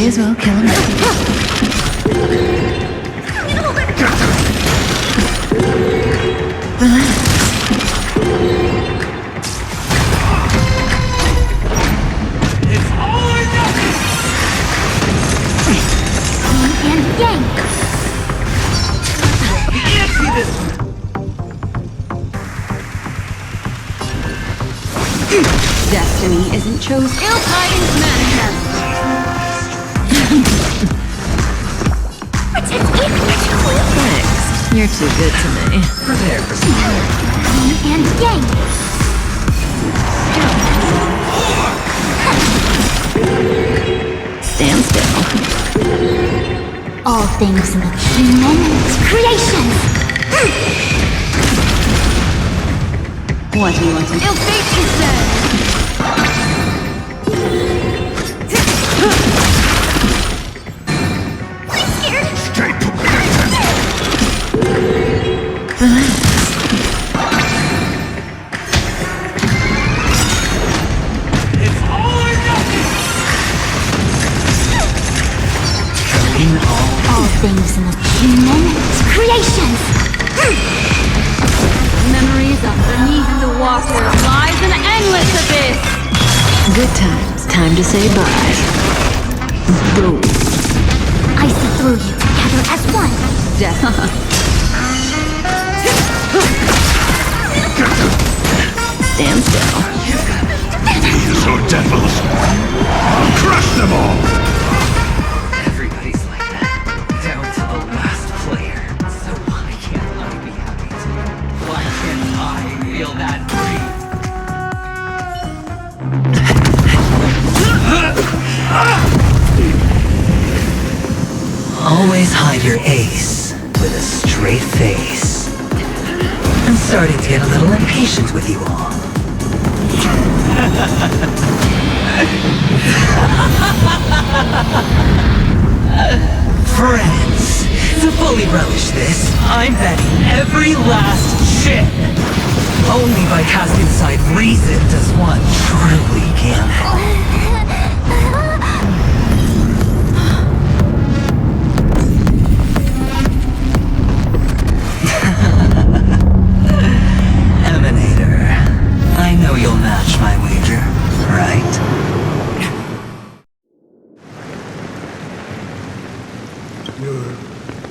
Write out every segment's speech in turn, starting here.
May as well kill him. It's all or nothing! And yank! Fancy this! Destiny isn't chosen. Ill tidings manifest! Thanks. You're too good to me. Prepare for some And yank! Stand still. All things in the key moments creation! What do you want to do? Ill fate is said! I'm scared! straight to It's all or nothing! All things in the key moments creation! Memories of beneath the water lies an endless abyss. Good times. Time to say bye. Boom. I see through you together as one! Death. Stand still. So devils! I'll crush them all! Everybody's like that, down to the last player. So why can't I be happy too? Why can't I feel that breeze? Always hide your ace with a straight face. I'm starting to get a little impatient with you all. Friends, to fully relish this, I'm betting every last chip. Only by casting aside reason does one truly gamble. Emanator, I know you'll match my wager, right? You're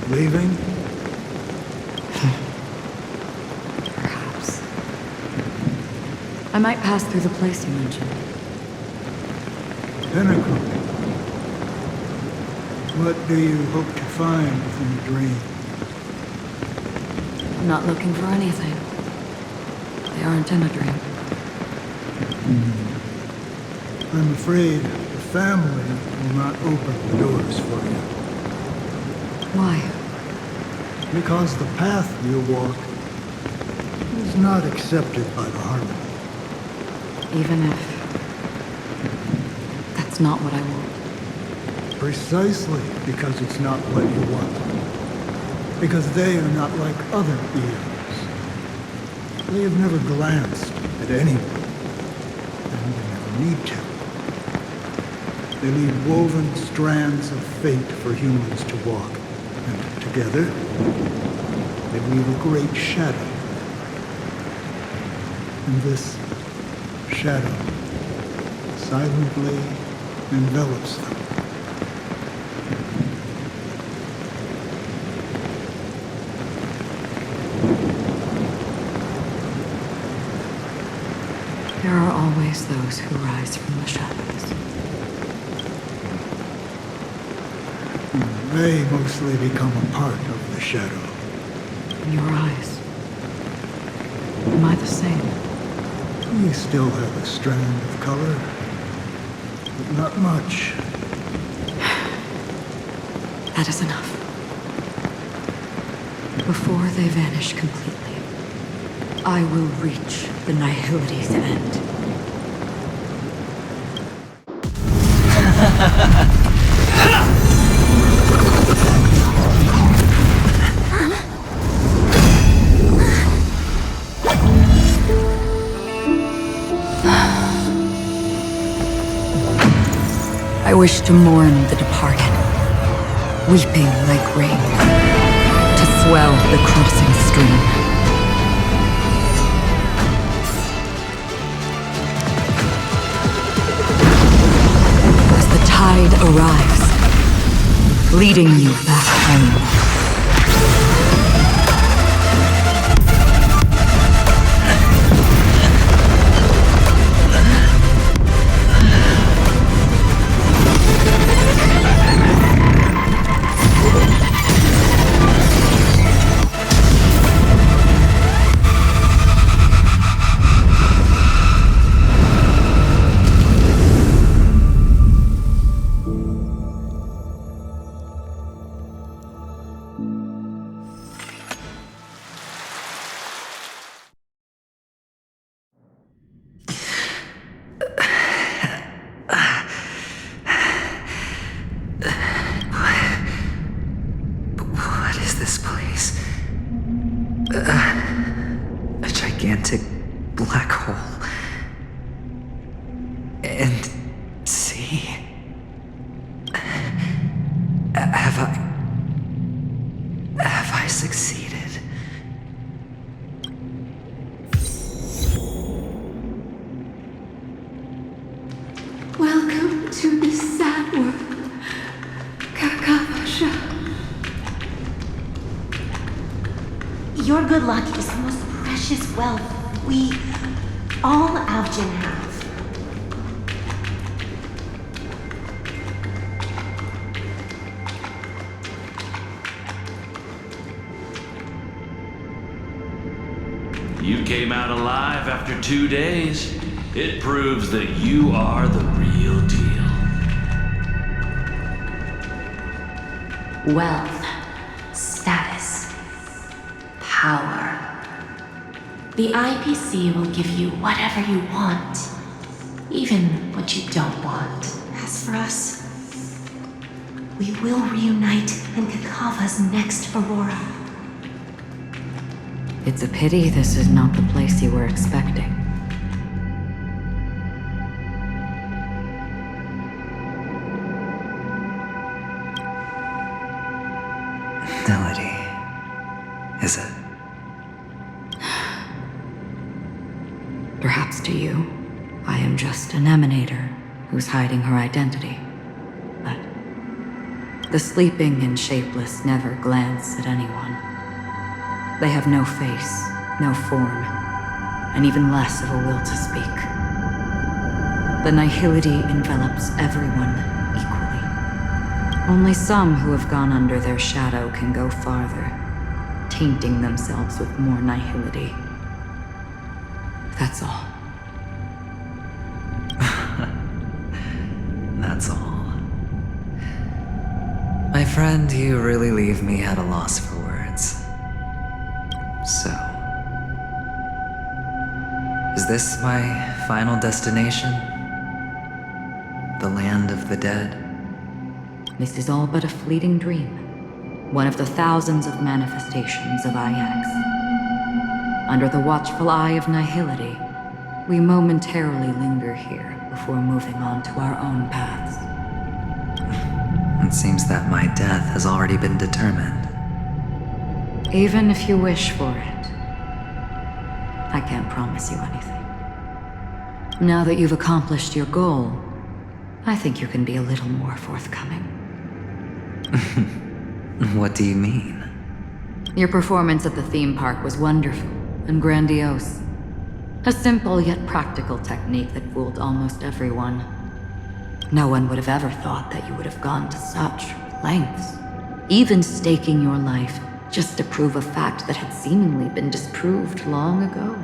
leaving? Perhaps. I might pass through the place you mentioned. Penacony. What do you hope to find within the dream? I'm not looking for anything. They aren't in a dream. I'm afraid the family will not open the doors for you. Why? Because the path you walk is not accepted by the Harmony. Even if that's not what I want. Precisely because it's not what you want. Because they are not like other eons. They have never glanced at anyone. And they never need to. They leave woven strands of fate for humans to walk. And together, they weave a great shadow. And this shadow silently envelops them. There are always those who rise from the shadows. They mostly become a part of the shadow. In your eyes. Am I the same? We still have a strand of color, but not much. That is enough. Before they vanish completely, I will reach the nihility's end. I wish to mourn the departed. weeping like rain, to swell the crossing stream. As the tide arrives, leading you back home. What is this place? A gigantic black hole. And see? Have I succeeded? Welcome to the sad world, Kakavasha. Your good luck is the most precious wealth we, all Avgin, have. You came out alive after 2 days. It proves that you are the real deal. Wealth, status, power. The IPC will give you whatever you want, even what you don't want. As for us, we will reunite in Kakava's next Aurora. It's a pity this is not the place you were expecting. Melody. Is it? Perhaps to you, I am just an emanator who's hiding her identity. But the sleeping and shapeless never glance at anyone. They have no face, no form, and even less of a will to speak. The nihility envelops everyone equally. Only some who have gone under their shadow can go farther, tainting themselves with more nihility. That's all. That's all. My friend, you really leave me at a loss for words. So, is this my final destination? The land of the dead? This is all but a fleeting dream. One of the thousands of manifestations of IX. Under the watchful eye of nihility, we momentarily linger here before moving on to our own paths. It seems that my death has already been determined. Even if you wish for it, I can't promise you anything. Now that you've accomplished your goal, I think you can be a little more forthcoming. What do you mean? Your performance at the theme park was wonderful and grandiose. A simple yet practical technique that fooled almost everyone. No one would have ever thought that you would have gone to such lengths, even staking your life just to prove a fact that had seemingly been disproved long ago.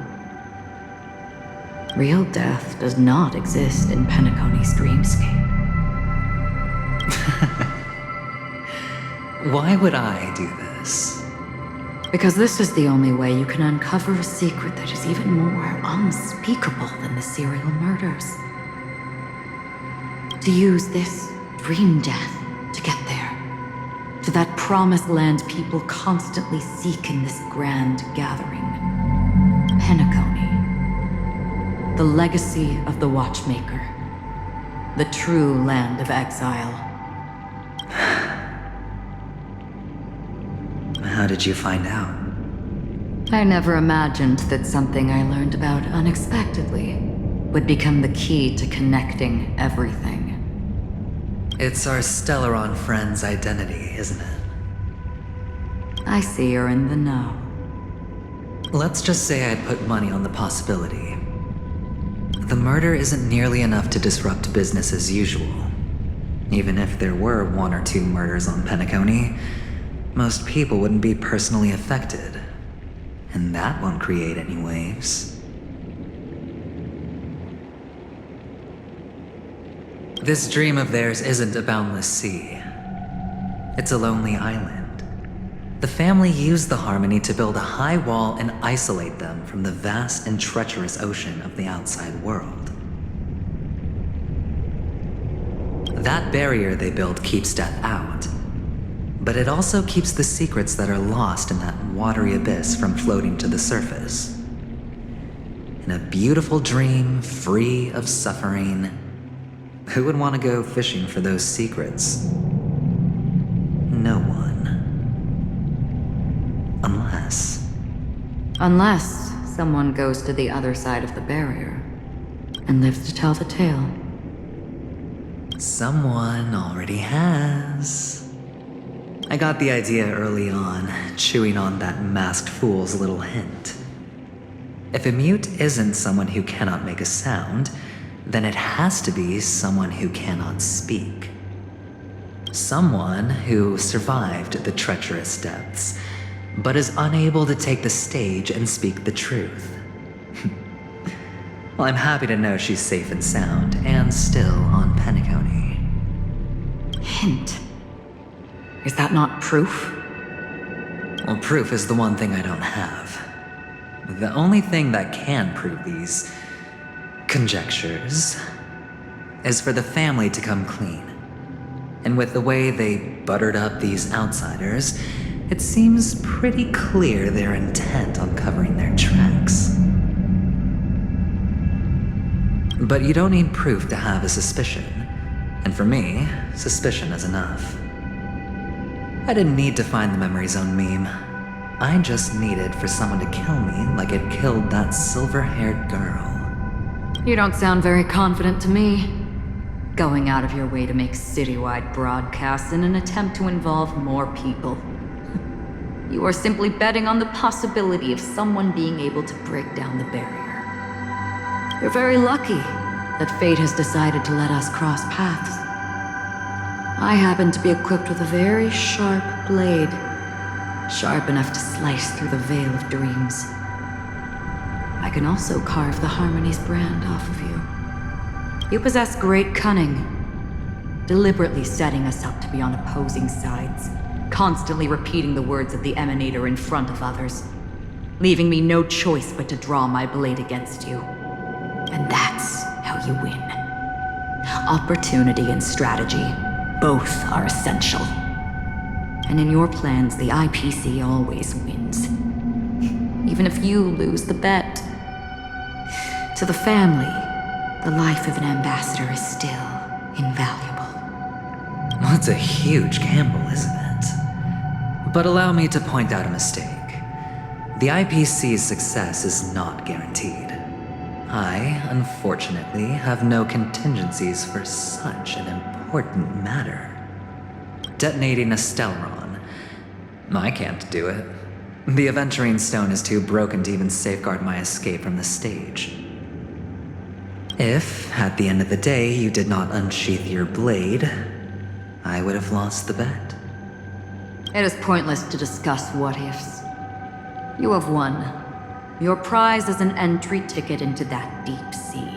Real death does not exist in Penacony's dreamscape. Why would I do this? Because this is the only way you can uncover a secret that is even more unspeakable than the serial murders. To use this dream death to get there. To that promised land people constantly seek in this grand gathering. Penacony. The legacy of the Watchmaker. The true land of exile. How did you find out? I never imagined that something I learned about unexpectedly would become the key to connecting everything. It's our Stellaron friend's identity, isn't it? I see you're in the know. Let's just say I'd put money on the possibility. The murder isn't nearly enough to disrupt business as usual. Even if there were 1 or 2 murders on Penacony, most people wouldn't be personally affected. And that won't create any waves. This dream of theirs isn't a boundless sea. It's a lonely island. The family used the Harmony to build a high wall and isolate them from the vast and treacherous ocean of the outside world. That barrier they built keeps death out, but it also keeps the secrets that are lost in that watery abyss from floating to the surface. In a beautiful dream, free of suffering, who would want to go fishing for those secrets? No one. Unless someone goes to the other side of the barrier and lives to tell the tale. Someone already has. I got the idea early on, chewing on that masked fool's little hint. If a mute isn't someone who cannot make a sound, then it has to be someone who cannot speak. Someone who survived the treacherous depths, but is unable to take the stage and speak the truth. Well, I'm happy to know she's safe and sound, and still on Penacony. Hint. Is that not proof? Well, proof is the one thing I don't have. The only thing that can prove these conjectures is for the family to come clean. And with the way they buttered up these outsiders, it seems pretty clear they're intent on covering their tracks. But you don't need proof to have a suspicion. And for me, suspicion is enough. I didn't need to find the Memory Zone meme. I just needed for someone to kill me like it killed that silver-haired girl. You don't sound very confident to me. Going out of your way to make citywide broadcasts in an attempt to involve more people. You are simply betting on the possibility of someone being able to break down the barrier. You're very lucky that fate has decided to let us cross paths. I happen to be equipped with a very sharp blade, sharp enough to slice through the veil of dreams. I can also carve the Harmony's brand off of you. You possess great cunning, deliberately setting us up to be on opposing sides, constantly repeating the words of the Emanator in front of others, leaving me no choice but to draw my blade against you. And that's how you win. Opportunity and strategy, both are essential. And in your plans, the IPC always wins. Even if you lose the bet. To the family, the life of an ambassador is still invaluable. That's a huge gamble, isn't it? But allow me to point out a mistake. The IPC's success is not guaranteed. I, unfortunately, have no contingencies for such an important matter. Detonating a Stellaron. I can't do it. The Aventurine Stone is too broken to even safeguard my escape from the stage. If, at the end of the day, you did not unsheath your blade, I would have lost the bet. It is pointless to discuss what-ifs. You have won. Your prize is an entry ticket into that deep sea.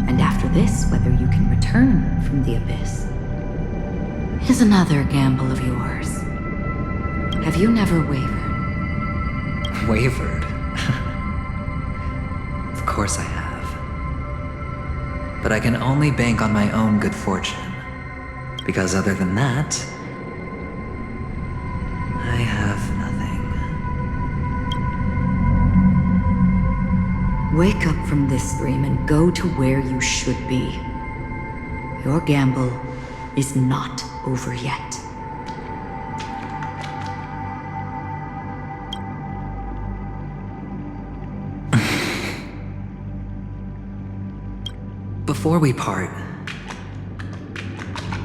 And after this, whether you can return from the abyss is another gamble of yours. Have you never wavered? Wavered? Of course I have. But I can only bank on my own good fortune. Because other than that, I have nothing. Wake up from this dream and go to where you should be. Your gamble is not over yet. Before we part,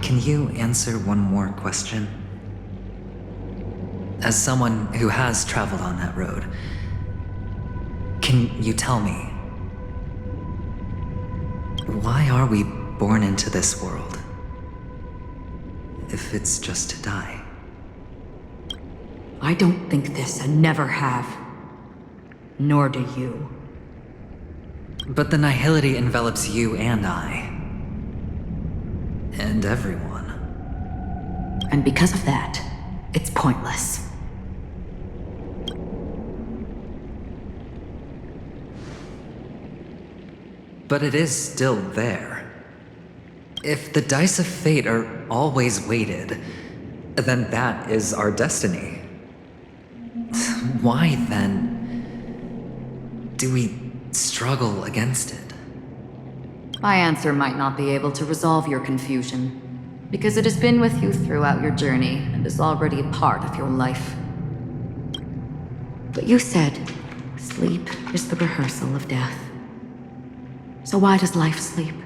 can you answer one more question? As someone who has traveled on that road, can you tell me, why are we born into this world if it's just to die? I don't think this and never have. Nor do you. But the nihility envelops you and I. And everyone. And because of that, it's pointless. But it is still there. If the dice of fate are always weighted, then that is our destiny. Why then do we struggle against it? My answer might not be able to resolve your confusion, because it has been with you throughout your journey and is already a part of your life. But you said, sleep is the rehearsal of death. So why does life sleep?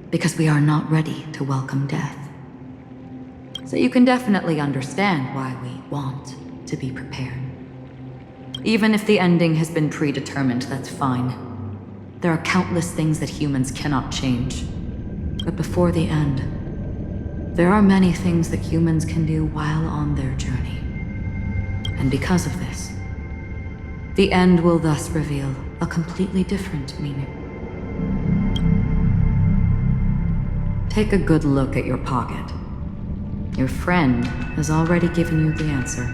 Because we are not ready to welcome death. So you can definitely understand why we want to be prepared. Even if the ending has been predetermined, that's fine. There are countless things that humans cannot change. But before the end, there are many things that humans can do while on their journey. And because of this, the end will thus reveal a completely different meaning. Take a good look at your pocket. Your friend has already given you the answer.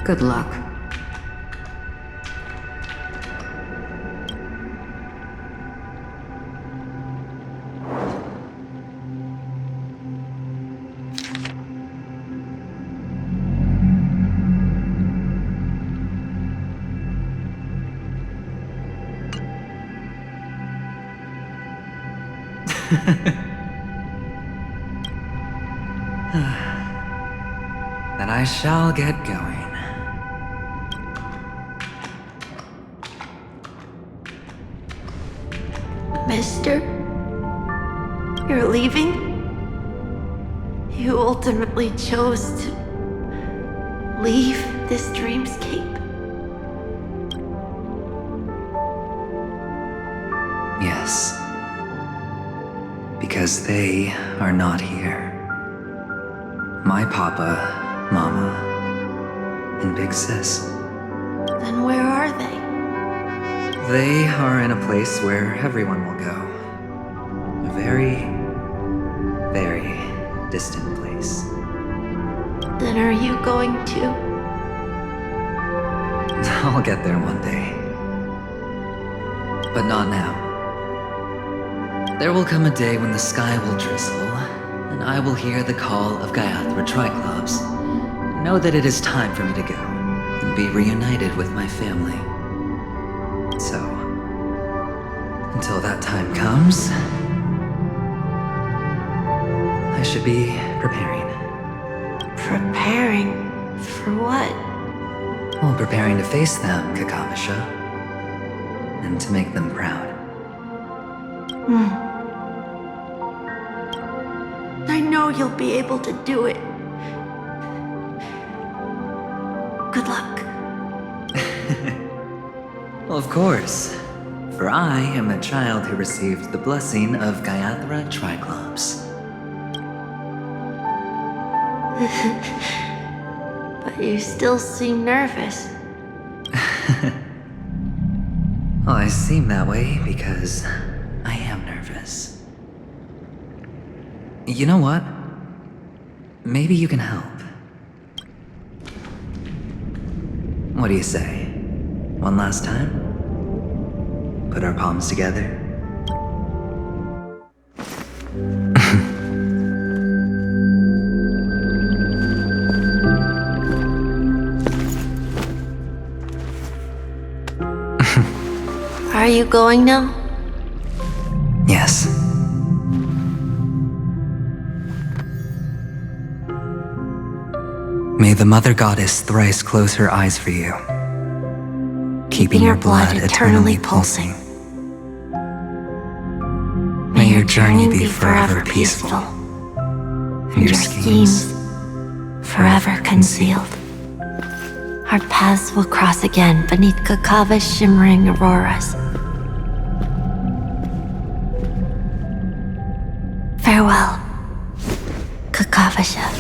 Good luck. Then I shall get going. Mister? You're leaving? You ultimately chose to leave this dreamscape? Yes. Because they are not here. My papa, mama, and big sis. Then where are they? They are in a place where everyone will go. A very, very distant place. Then are you going to? I'll get there one day. But not now. There will come a day when the sky will drizzle, and I will hear the call of Gaiathra Triclops. Know that it is time for me to go, and be reunited with my family. So, until that time comes, I should be preparing. Preparing? For what? Well, preparing to face them, Kakamisha. And to make them proud. I know you'll be able to do it. Good luck. Well, of course. For I am a child who received the blessing of Gaiathra Triclops. But you still seem nervous. Well, I seem that way because I am nervous. You know what? Maybe you can help. What do you say? One last time? Put our palms together? Are you going now? Yes. May the Mother Goddess thrice close her eyes for you. keeping your blood eternally pulsing. May your journey be forever peaceful, and your schemes forever concealed. Our paths will cross again beneath Kakava's shimmering auroras. Farewell, Kakavasha.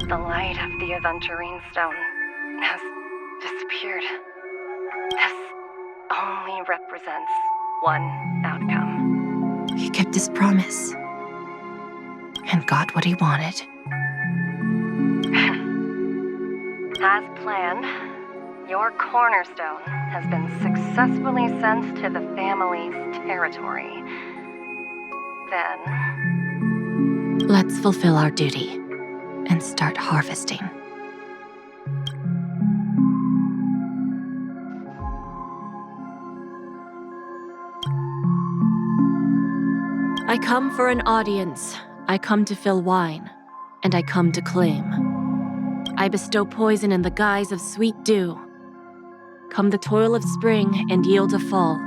The light of the Aventurine Stone has disappeared. This only represents one outcome. He kept his promise. And got what he wanted. As planned, your cornerstone has been successfully sent to the family's territory. Then... Let's fulfill our duty and start harvesting. I come for an audience. I come to fill wine, and I come to claim. I bestow poison in the guise of sweet dew. Come the toil of spring and yield a fall.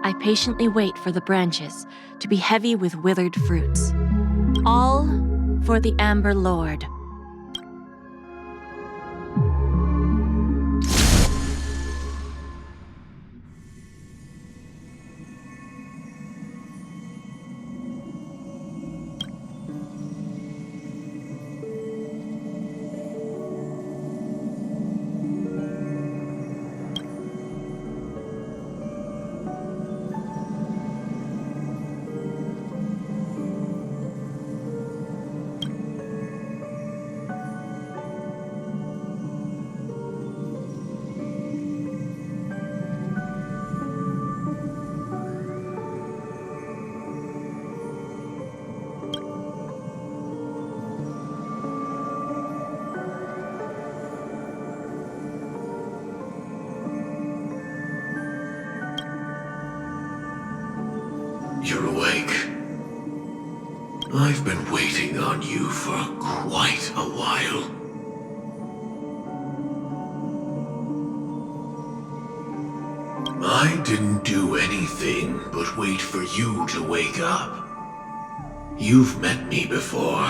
I patiently wait for the branches to be heavy with withered fruits. All for the Amber Lord. You're awake. I've been waiting on you for quite a while. I didn't do anything but wait for you to wake up. You've met me before.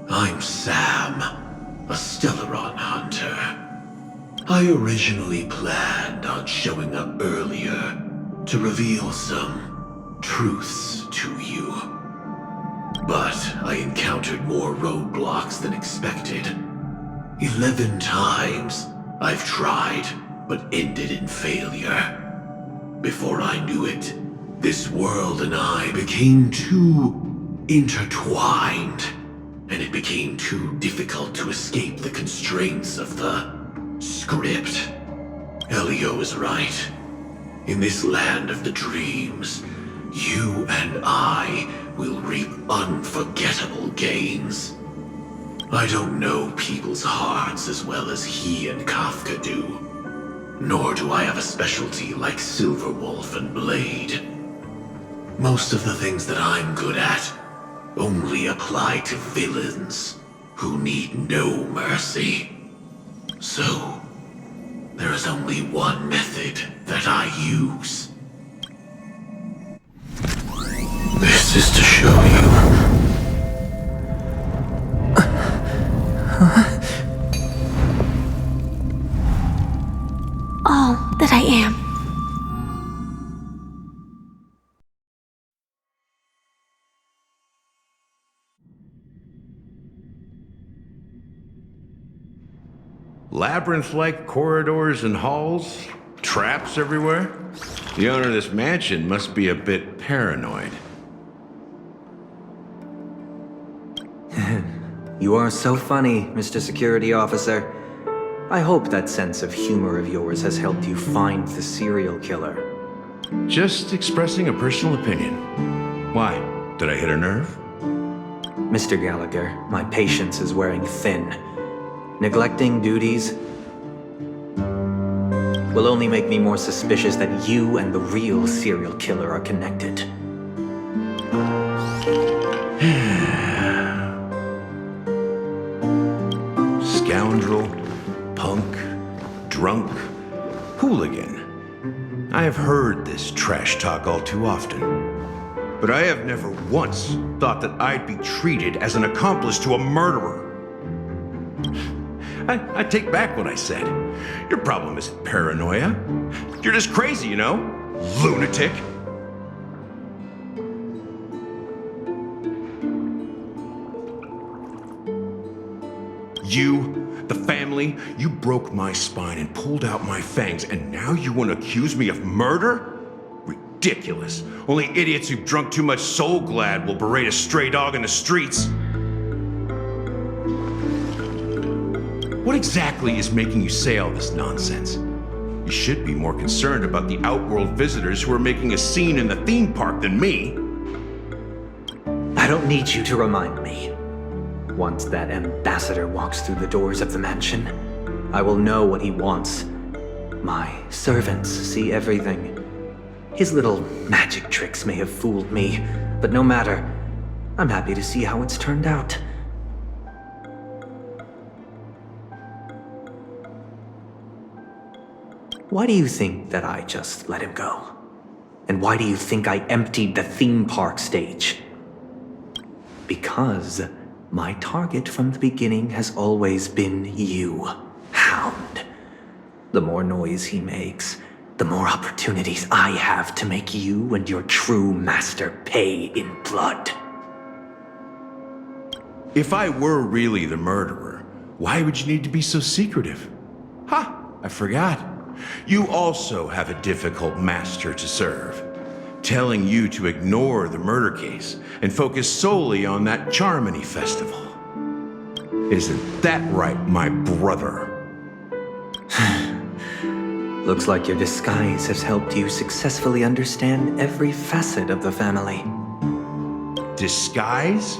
I'm Sam, a Stellaron hunter. I originally planned on showing up earlier to reveal some truths to you. But I encountered more roadblocks than expected. 11 times I've tried, but ended in failure. Before I knew it, this world and I became too intertwined, and it became too difficult to escape the constraints of the script. Elio is right. In this land of the dreams, you and I will reap unforgettable gains. I don't know people's hearts as well as he and Kafka do. Nor do I have a specialty like Silverwolf and Blade. Most of the things that I'm good at only apply to villains who need no mercy. So, there is only one method that I use. This is to show you. All that I am. Labyrinth-like corridors and halls? Traps everywhere? The owner of this mansion must be a bit paranoid. You are so funny, Mr. Security Officer. I hope that sense of humor of yours has helped you find the serial killer. Just expressing a personal opinion. Why? Did I hit a nerve? Mr. Gallagher, my patience is wearing thin. Neglecting duties will only make me more suspicious that you and the real serial killer are connected. Scoundrel, punk, drunk, hooligan. I have heard this trash talk all too often. But I have never once thought that I'd be treated as an accomplice to a murderer. I take back what I said. Your problem isn't paranoia. You're just crazy, you know? Lunatic. You, the family, you broke my spine and pulled out my fangs, and now you want to accuse me of murder? Ridiculous. Only idiots who've drunk too much Soul Glad will berate a stray dog in the streets. What exactly is making you say all this nonsense? You should be more concerned about the outworld visitors who are making a scene in the theme park than me. I don't need you to remind me. Once that ambassador walks through the doors of the mansion, I will know what he wants. My servants see everything. His little magic tricks may have fooled me, but no matter. I'm happy to see how it's turned out. Why do you think that I just let him go? And why do you think I emptied the theme park stage? Because my target from the beginning has always been you, Hound. The more noise he makes, the more opportunities I have to make you and your true master pay in blood. If I were really the murderer, why would you need to be so secretive? Ha! I forgot. You also have a difficult master to serve, telling you to ignore the murder case and focus solely on that Charmony festival. Isn't that right, my brother? Looks like your disguise has helped you successfully understand every facet of the family. Disguise?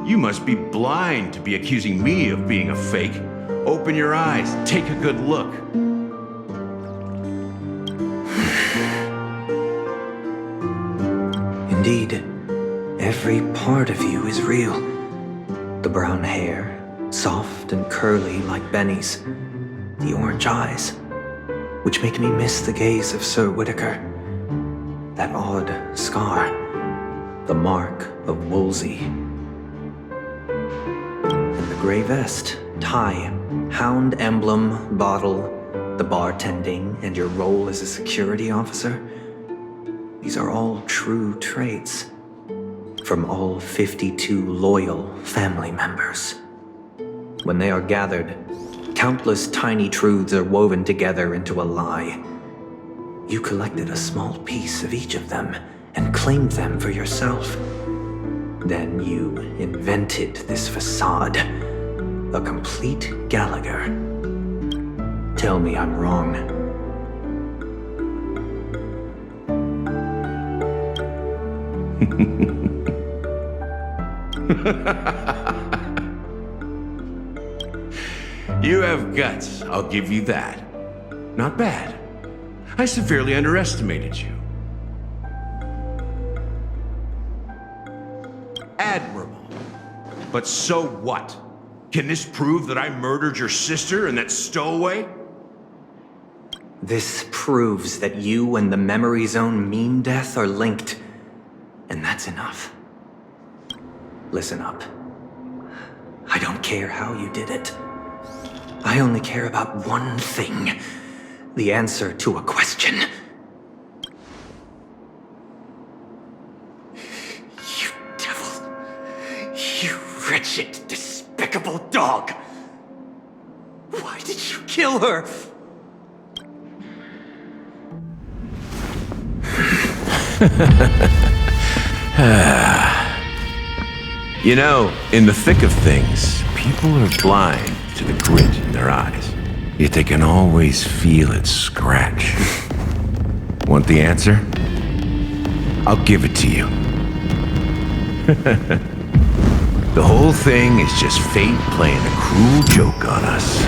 You must be blind to be accusing me of being a fake. Open your eyes, take a good look. Indeed, every part of you is real. The brown hair, soft and curly like Benny's. The orange eyes, which make me miss the gaze of Sir Whitaker. That odd scar, the mark of Wolsey. And the gray vest, tie, hound emblem, bottle, the bartending, and your role as a security officer. These are all true traits from all 52 loyal family members. When they are gathered, countless tiny truths are woven together into a lie. You collected a small piece of each of them and claimed them for yourself. Then you invented this facade, a complete Gallagher. Tell me I'm wrong. You have guts, I'll give you that. Not bad. I severely underestimated you. Admirable. But so what? Can this prove that I murdered your sister and that stowaway? This proves that you and the Memory Zone meme death are linked. And that's enough. Listen up. I don't care how you did it. I only care about one thing. The answer to a question. You devil. You wretched, despicable dog. Why did you kill her? You know, in the thick of things, people are blind to the grit in their eyes. Yet they can always feel it scratch. Want the answer? I'll give it to you. The whole thing is just fate playing a cruel joke on us.